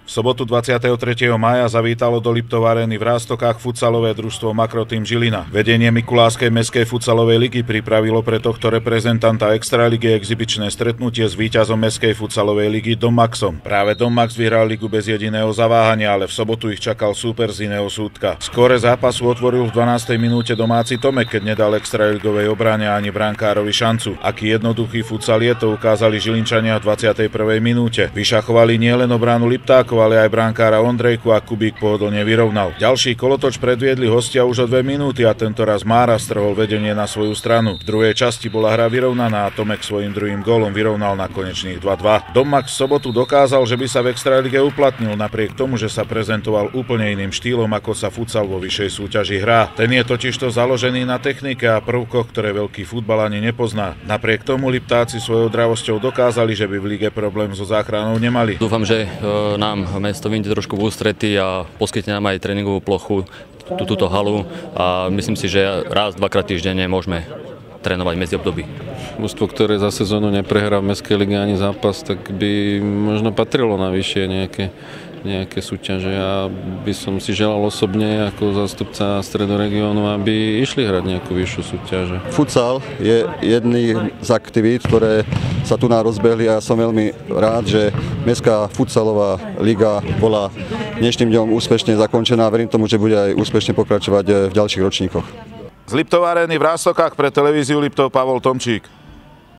V sobotu 23. mája zavítalo do Liptov Arény v Ráztokách futsalové družstvo Makrotým Žilina. Vedenie Mikulášskej mestskej futsalovej ligy pripravilo pre tohto reprezentanta extraligy exibičné stretnutie s víťazom mestskej futsalovej ligy Dom Maxom. Práve Dom Max vyhral ligu bez jediného zaváhania, ale v sobotu ich čakal súper z iného súdka. Skóre zápasu otvoril v 12. minúte domáci Tomek, keď nedal extraligovej obrane ani brankárovi šancu. Aký jednoduchý futsal je, to ukázali Žilinčania v 21. minúte. Vyšachovali nielen obranu Liptákov, ale aj brankára Ondrejku a Kubík pohodlne vyrovnal. Ďalší kolotoč predviedli hostia už o 2 minúty a tentoraz Mára strhol vedenie na svoju stranu. V druhej časti bola hra vyrovnaná a Tomek svojím druhým gólom vyrovnal na konečných 2-2. Dom Max v sobotu dokázal, že by sa v extralige uplatnil napriek tomu, že sa prezentoval úplne iným štýlom, ako sa futsal vo vyššej súťaži hrá. Ten je totižto založený na technike a prvkoch, ktoré veľký futbal ani nepozná. Napriek tomu Liptáci svojou dravosťou dokázali, že by v lige problém so záchranou nemali. Dúfam, že nám mesto vyjde trošku v ústrety a poskytne nám aj tréningovú plochu, túto halu a myslím si, že raz, dvakrát týždenne môžeme trénovať medzi období. Mužstvo, ktoré za sezónu neprehrá v mestskej lige ani zápas, tak by možno patrilo na vyššie nejaké súťaže. Ja by som si želal osobne ako zástupca stredoregiónu, aby išli hrať nejakú vyššiu súťaž. Futsal je jedný z aktivít, ktoré sa tu rozbehli a ja som veľmi rád, že mestská futsalová liga bola dnešným dňom úspešne zakončená. Verím tomu, že bude aj úspešne pokračovať v ďalších ročníkoch. Z Liptov Arény v Ráztokách pre televíziu Liptov Pavol Tomčík.